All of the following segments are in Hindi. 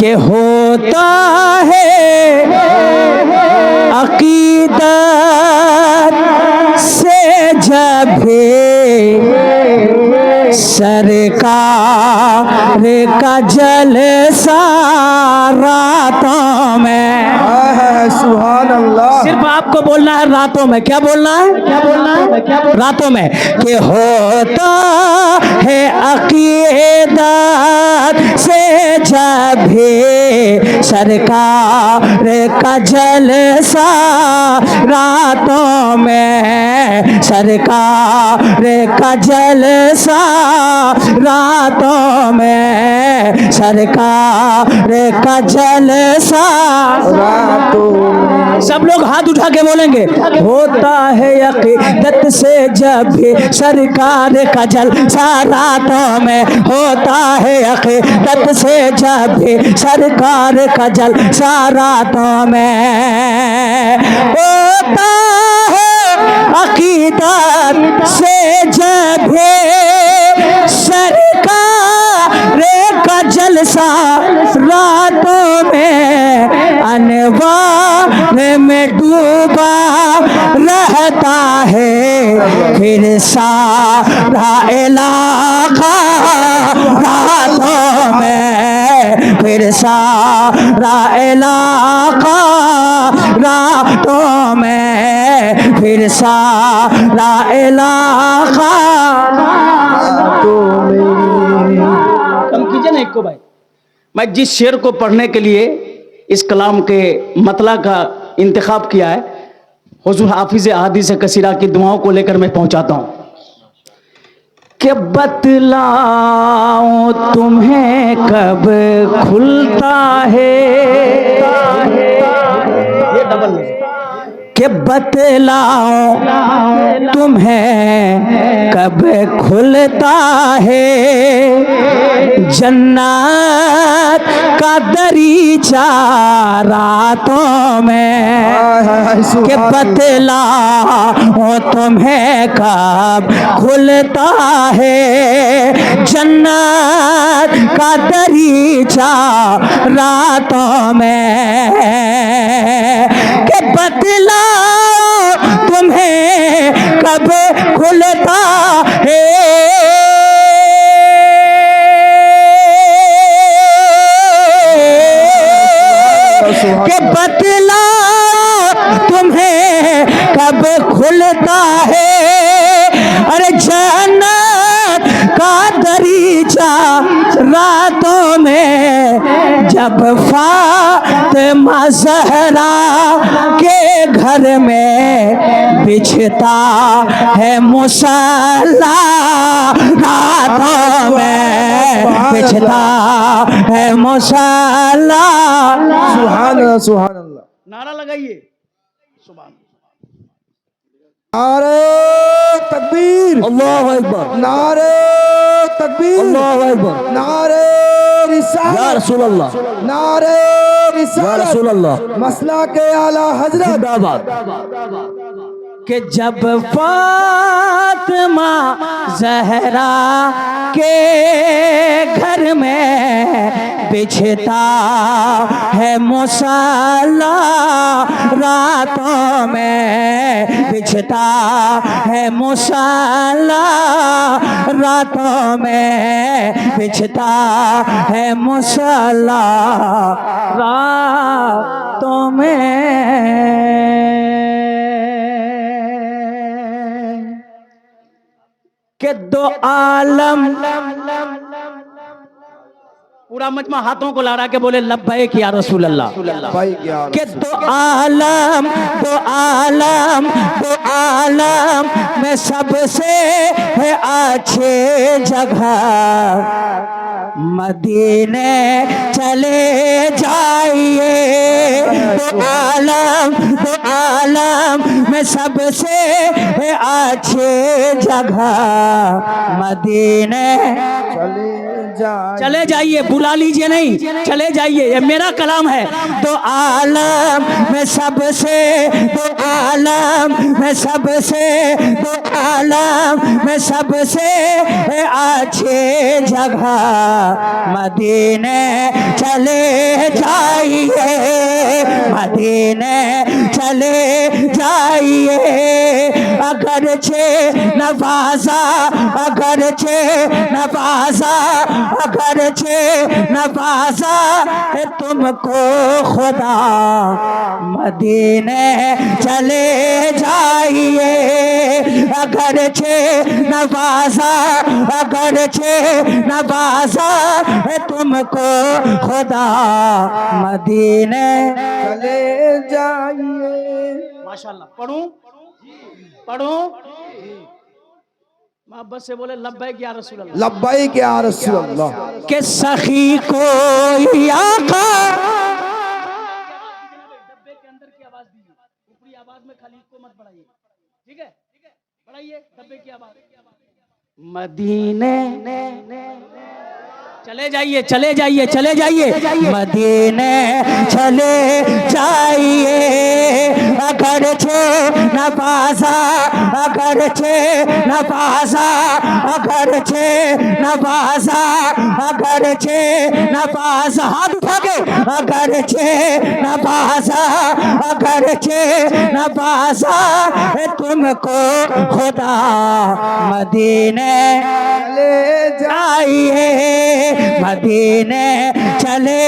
कि होता है अकीदत से जब भी सरकार का जलसा रातों में। सुभान अल्लाह। सिर्फ आपको बोलना है रातों में। क्या बोलना है? रातों में कि होता है अकीदत से जब भी सरकार का जलसा रातों में, सरकार का जलसा रातों में, सरकार का जलसा रातों में। सब लोग हाथ उठा के बोलेंगे होता है अकीदत से जब भी सरकार का जलसा रातों में, होता है अकीदत से जब भी सरकार का जलसा रातों में, होता है अकीदत से जब भी सरकार का जलसा रातों में, अनवार में डूबा रहता है फिर सारा इलाका रातों में, फिर सारा इलाका रातों में, फिर सारा इलाका रातों में। कम कीजिए ना एक को भाई। मैं जिस शेर को पढ़ने के लिए इस कलाम के मतला का इंतखाब किया है, हुजूर हाफिज अहादीस कसीरा की दुआओं को लेकर मैं पहुंचाता हूं कि बतलाऊं तुम्हें कब खुलता है, ये डबल कि बतलाऊं तुम्हें कब खुलता है जन्नत का दरीचा रातों में, कि बतलाऊं तुम्हें कब खुलता है जन्नत का दरीचा रातों में, कि बतलाऊं तुम्हें कब खुलता है कि बतलाऊं तुम्हें कब खुलता है अरे जन्नत का दरीचा रातों में, जब फातिमा ज़हरा के घर में बिछता है मुसल्ला रातों में, बिछता है मुसल्ला। सुभान अल्लाह, सुभान अल्लाह। नारा लगाइए सुभान। नारे तकबीर, अल्लाहु अकबर, नारे तकबीर, अल्लाहु अकबर, नारे रिसालत, या रसूल अल्लाह, नारे या रिसालत, रसूल अल्लाह, मसला के आला हजरत जिंदाबाद। कि जब फातिमा ज़हरा के घर में बिछता है मुसल्ला रातों में, बिछता है मुसल्ला रातों में, बिछता है मुसल्ला रातों में, कि दो आलम पूरा मजमा हाथों को लड़ा के बोले लब्बैक या रसूल अल्लाह, भाई क्या कि दो आलम में सबसे है अच्छे जगह मदीने चले जाइए, दो आलम में सबसे है अच्छे जगह मदीने चले जाइए, बुला लीजिए नहीं, चले जाइए, ये मेरा कलाम है। तो आलम में सबसे, तो आलम में सबसे, तो आलम में सबसे अच्छे जगह मदीने चले जाइए, मदीने चले जाइए। अगरचे नवाजा, अगरचे नवाजा, अगरचे नवाजा है तुमको खुदा, मदीने चले जाइए। अगरचे नवाजा, अगरचे नवाजा है तुमको खुदा, मदीने चले जाइए। माशाल्लाह। पढ़ूं पढ़ूं? मोहब्बत से बोले लब्बैक या रसूल अल्लाह। लब्बैक या रसूल अल्लाह। के सखी कोई आका, डब्बे के अंदर की आवाज दीजिए, ऊपरी आवाज में खाली को मत बढ़ाइए, ठीक है? बढ़ाइए डब्बे की आवाज। मदीने चले जाइए, चले जाइए, चले जाइए, मदीने चले जाइए। अगरचे नवाजा, अगरचे नवाजा, अगरचे नवाजा, अगरचे नवाजा, हाथ उठा के, अगरचे नवाजा, अगरचे नवाजा है तुमको खुदा, मदीने चले जाइए, मदीने चले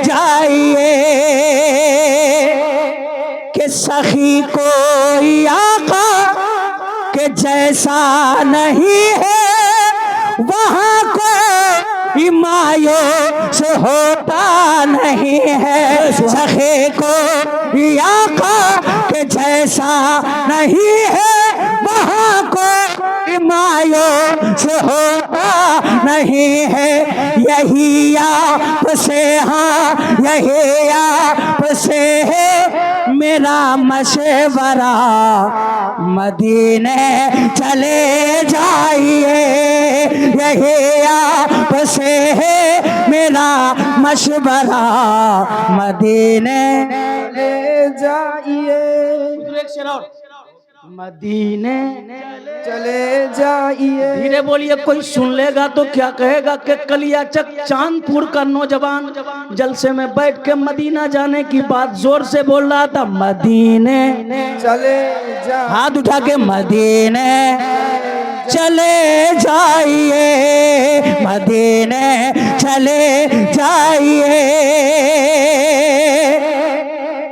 जाइए। कि सखी कोई आका के जैसा नहीं है, वहाँ को मायूस होता नहीं है। सखी को आका के जैसा नहीं है, वहाँ को मायूस होता नहीं है। यही आप से, हाँ यही आप से है मेरा मशवरा, मदीने चले जाइए। यही आप से है मेरा मशवरा, मदीने चले जाइए। एक शेर और। मदीने चले जाइए। धीरे बोलिए, कोई सुन लेगा तो क्या कहेगा कि कलियाचक चांदपुर का नौजवान जलसे में बैठ के मदीना जाने की बात जोर से बोल रहा था। मदीने चले जा, हाथ उठा के, मदीने चले जाइए, मदीने चले जाइए।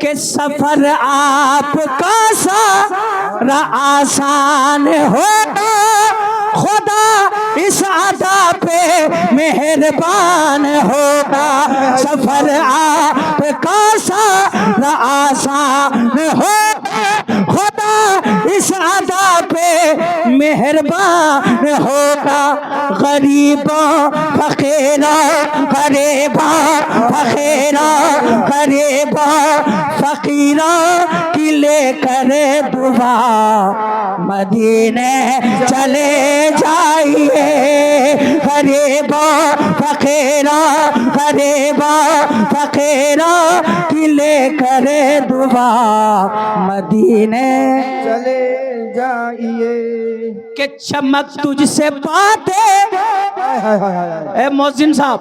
कि सफर आपका सारा आसान होगा, खुदा इस अदा पे मेहरबान होगा। सफर आपका सारा आसान होगा, खुदा इस अदा पे मेहरबान होगा। गरीबों फकीरों, गरीबों फकीरों, गरीबों फकीरों की लेकर दुआ, मदीने चले जाइए। गरीबों फकीरों, गरीबों फकीरों की लेकर दुआ, मदीने चले जाइए। के चमक तुझसे पाते। हाय हाय हाय हाय। ए मोहसिन साहब,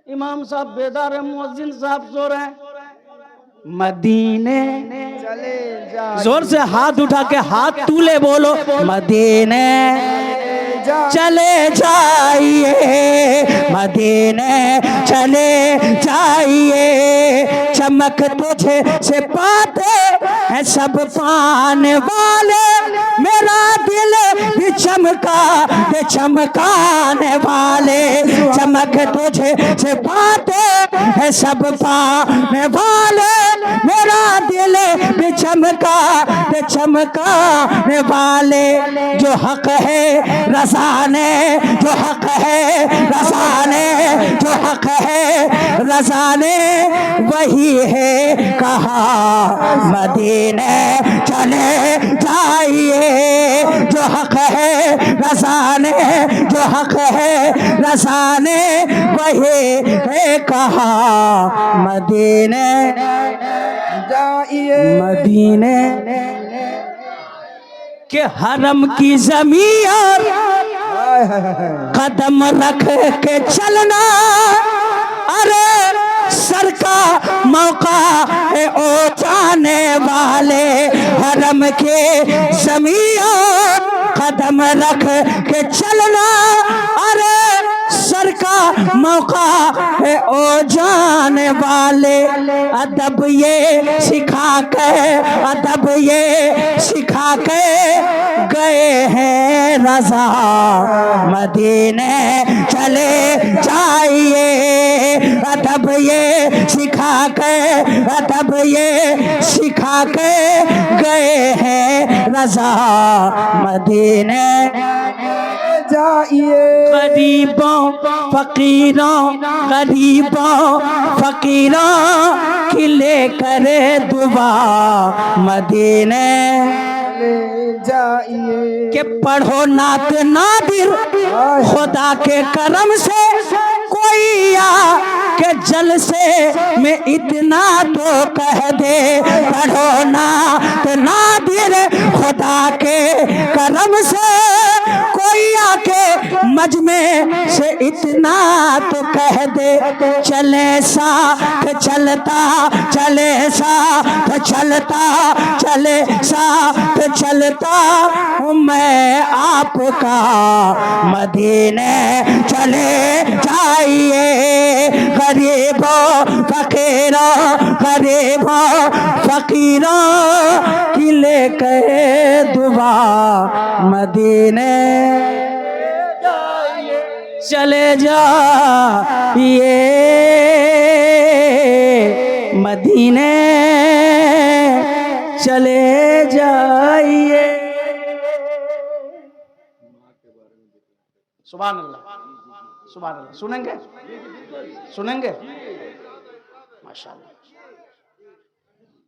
इमाम साहब बेदार है, मोहसिन साहब सो रहे हैं। मदीने चले जा, जोर से हाथ उठा के हाथ तूले बोलो, मदीने चले जाइए, मदीने चले जाइए। चमक तुझे से पाते हैं सब पाने वाले, मेरा दिल भी चमका है चमकाने वाले। चमक तुझे से पाते हैं सब पाने वाले, मेरा दिल भी चमका है चमकाने वाले। जो हक है रसाने, जो हक है रसाने, जो हक है रसाने, वही है कहा मदीने चले जाइए। जो हक है रसाने, जो हक है रसाने, वही है कहा मदीने जाइए। मदीने के हरम की जमीन हाय हाय हाय हाय। कदम रख के चलना, और के जमीन कदम रख के चलना, अरे सर का मौका है ओ जाने वाले। अदब ये सिखा के, अदब ये सिखा के गए हैं रज़ा, मदीने चले जाइए। अदब ये सिखा के, अदब ये सिखा के गए हैं रज़ा, मदीने जाइए। गरीबों फकीरों, गरीबों फकीरों की ले करे दुआ, मदीने चले जाइए। के पढ़ो नात नादिर, खुदा के करम से कोई आ के जलसे में इतना तो कह दे। पढ़ो नात नादिर, खुदा के करम से कोई आके मजमे से इतना तो कह दे। चले साथ चलता, चले साथ चलता, चले साथ चलता हूँ मैं आपका, मदीने चले जाइए। गरीबों फकीरों, गरीबों फकीरों की लेकर दुआ, मदीने चले जाइए, मदीने चले जाइए। सुभान अल्लाह, सुभान अल्लाह। सुनेंगे, सुनेंगे माशाअल्लाह।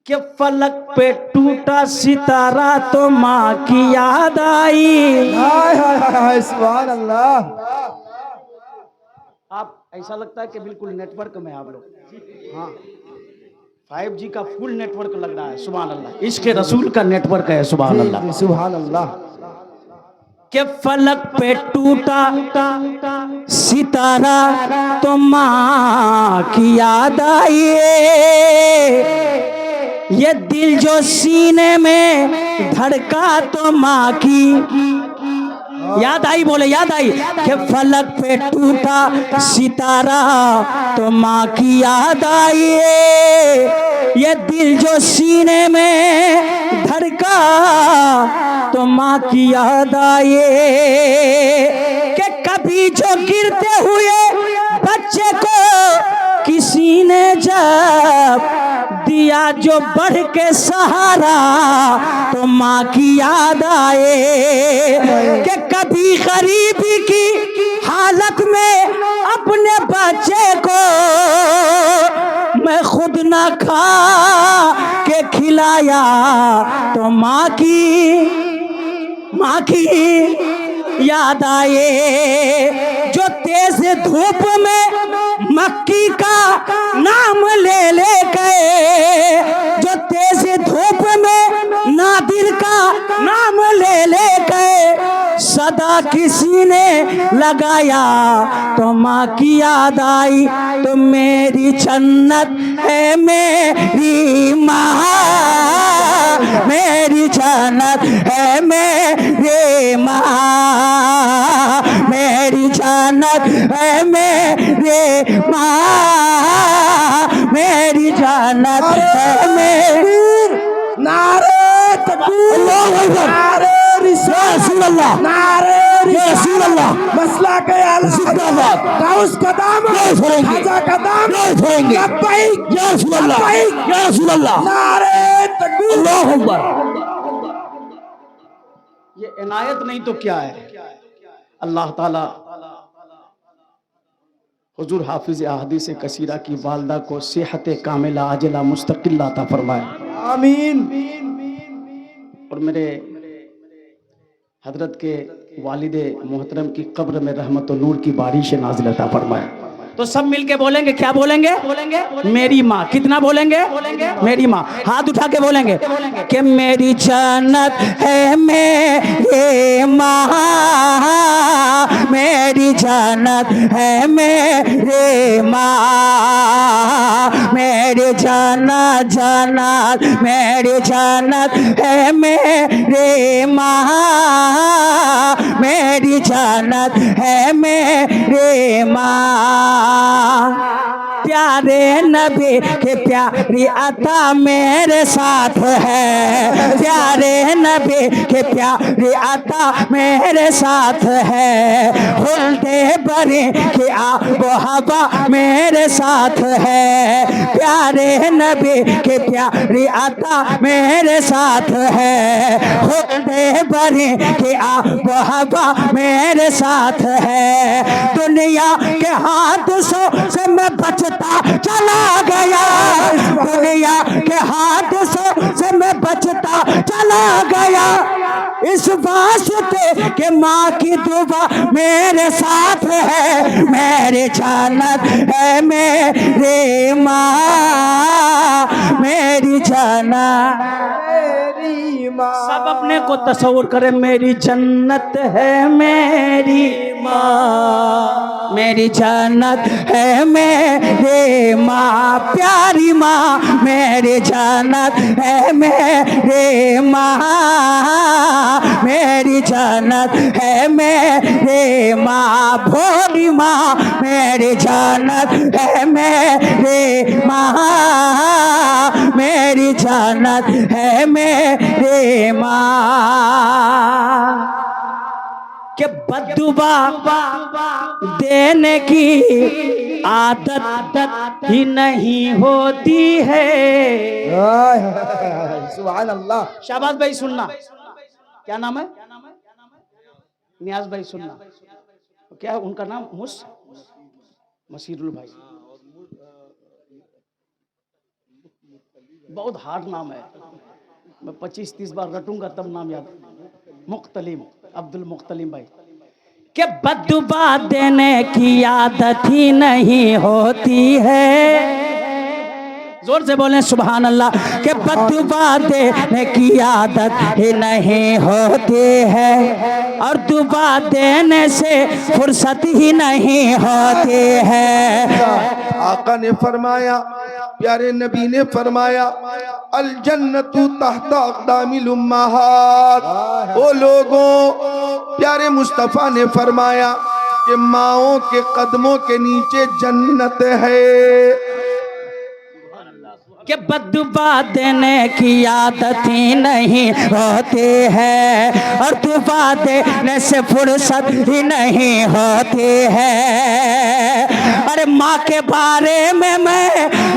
कि फलक पे टूटा सितारा तो माँ की याद आई। हाय हाय हाय हाय, सुभान अल्लाह। आप ऐसा लगता है कि बिल्कुल नेटवर्क में आप लोग, हाँ 5G का फुल नेटवर्क लग रहा है। सुभान अल्लाह, इसके रसूल का नेटवर्क है। सुभान अल्लाह, सुभान अल्लाह। के फलक पे टूटा सितारा तो माँ की याद आई। ये दिल जो सीने में धड़का तो माँ की याद आई। बोले याद आई। कि फलक पे टूटा सितारा तो माँ की याद आई। ये दिल जो सीने में धड़का तो माँ की याद आई। कि कभी जो गिरते हुए बच्चे को किसी ने जब दिया जो बढ़ के सहारा तो माँ की याद आए। कि कभी गरीबी की हालत में अपने बच्चे को मैं खुद ना खा के खिलाया तो माँ की याद आए। जो तेज धूप में मक्की का नाम ले ले गए, जो तेज धूप में नादिर का नाम ले ले गए, सदा किसी ने लगाया तो माँ की याद आई। तो मेरी जन्नत है मेरी माँ, मेरी जन्नत है मेरी माँ, मेरी जन्नत है मेरी माँ, मेरी जन्नत है मेरी। नारे तकबीर, नारे रिसालत, नारे रिसालत, मसला के जिंदाबाद, गाउस कदम, खाजा कदम, लब्बैक या रसूल अल्लाह, या रसूल अल्लाह, नारे तकबीर, अल्लाहु अकबर। ये इनायत नहीं तो क्या है। अल्लाह ताला हुजूर हाफिज अहादीस कसीरा की वालदा को सेहत कामिला आजिला मुस्तकिल अता फरमाए, आमीन। और मेरे हजरत के वालिदे मोहतरम की कब्र में रहमत और नूर की बारिश नाज़िल अता फरमाए। तो सब मिलके बोलेंगे, क्या बोलेंगे? मेरी माँ। कितना बोलेंगे? मेरी माँ। हाथ उठा के बोलेंगे कि मेरी जन्नत है मेरी माँ, मेरी जन्नत है मेरी माँ, मेरी जन्नत जन्नत मेरी जन्नत है मेरी माँ, मेरी जन्नत है मेरी माँ। प्यारे नबी के प्यारी अता मेरे साथ है, प्यारे नबी के प्यारी अता मेरे साथ है। हुल्दे बरी की आबो हवा मेरे साथ है, प्यारे नबी के प्यारी अता मेरे साथ है। हुल्दे बरी की आबो हवा मेरे साथ है। दुनिया के हादसों से मैं बचता चला गया, दुनिया के हादसों से मैं बचता चला गया। इस वास्ते के माँ की दुआ मेरे साथ है, मेरी जन्नत है मेरी माँ, मेरी जन्नत मेरी माँ। सब अपने को तस्वुर करें, मेरी जन्नत है मेरी माँ, मेरी जन्नत है मेरी माँ, प्यारी माँ मेरी जन्नत है मेरी माँ, मेरी जन्नत है मेरी माँ। भोली माँ मेरी जन्नत है मेरी माँ, मेरी जन्नत है मेरी माँ। के बद्दुआ देने की आदत ही नहीं होती है। सुभान अल्लाह। शाबाश भाई सुनना, क्या नाम है? नियाज भाई सुनना, क्या उनका नाम? मसीरुल भाई, बहुत हार्ड नाम है, मैं 25-30 बार रटूंगा तब नाम याद। मुख्तलिम, अब्दुल मुख्तलिम भाई। के बद्दुआ देने की आदत ही नहीं होती है, जोर से बोलें सुभान अल्लाह। के बद्दुआ देने की आदत ही नहीं होती है, और दुआ देने से फुर्सत ही नहीं होती है। आका ने फरमाया, प्यारे नबी ने फरमाया, अल जन्नतु तहता अक़दामिल उम्महात। ओ लोगों, प्यारे मुस्तफ़ा ने फरमाया कि माओं के कदमों के नीचे जन्नत है। कि बद्दुआ देने की आदत ही नहीं होती है, और दुआ देने से फुर्सत ही नहीं होती है। अरे माँ के बारे में मैं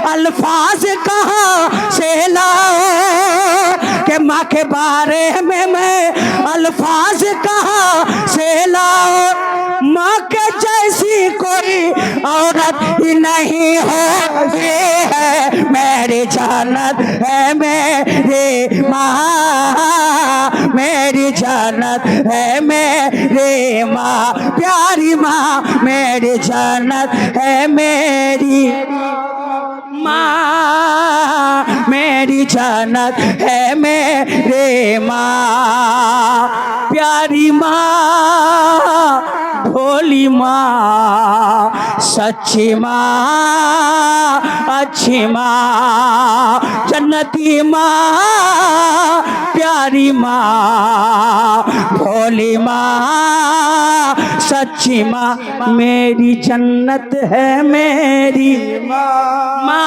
अल्फाज कहाँ से लाऊं, कि माँ के बारे में मैं अल्फाज कहाँ से लाऊं। माँ के जैसी कोई औरत ही नहीं होती है, मेरी जन्नत है मेरी माँ, मेरी जन्नत है मेरी माँ, प्यारी माँ मेरी जन्नत है मेरी माँ, मेरी जन्नत है मेरी माँ, प्यारी माँ, भोली माँ, सच्ची माँ, अच्छी माँ, जन्नती माँ, प्यारी माँ, भोली माँ, सच्ची माँ, मेरी जन्नत है मेरी माँ,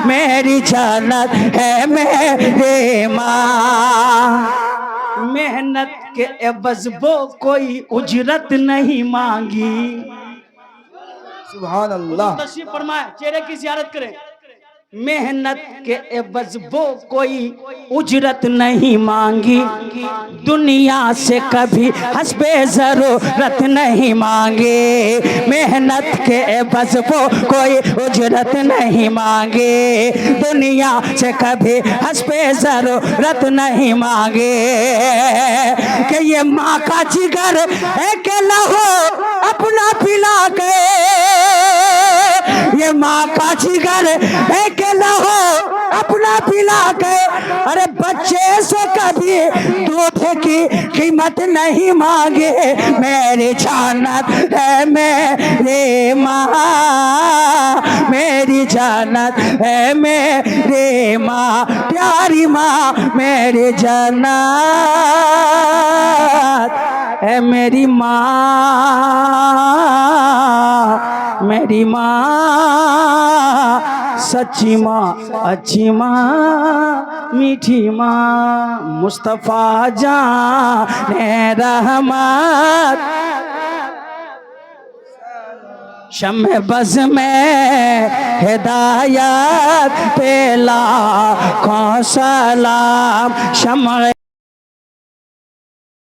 मेरी जन्नत है मेरी माँ। मेहनत के एवज वो कोई उजरत नहीं मांगी। सुभान अल्लाह। तशरीफ फरमाए, चेहरे की ज़ियारत करें। मेहनत के एवज वो कोई उजरत नहीं मांगी, दुनिया से कभी हस्बे जरूरत नहीं मांगे। मेहनत के एवज वो कोई उजरत नहीं मांगे, दुनिया से कभी हस्बे जरूरत नहीं मांगे। कि ये माँ का जिगर है के लहो अपना पिला के, ये माँ का जिगर है के लहो अपना पिला के। अरे बच्चे से कभी दूध की कीमत नहीं मांगे, मेरी जन्नत है मेरी माँ, मेरी जन्नत है मेरी माँ, प्यारी माँ मेरी जन्नत है मेरी माँ, मेरी माँ सच्ची माँ, अच्छी माँ, मीठी माँ। मुस्तफ़ा जाने रहमत शम्मे बज़ में हिदायत पे लाखों सलाम। शम्मे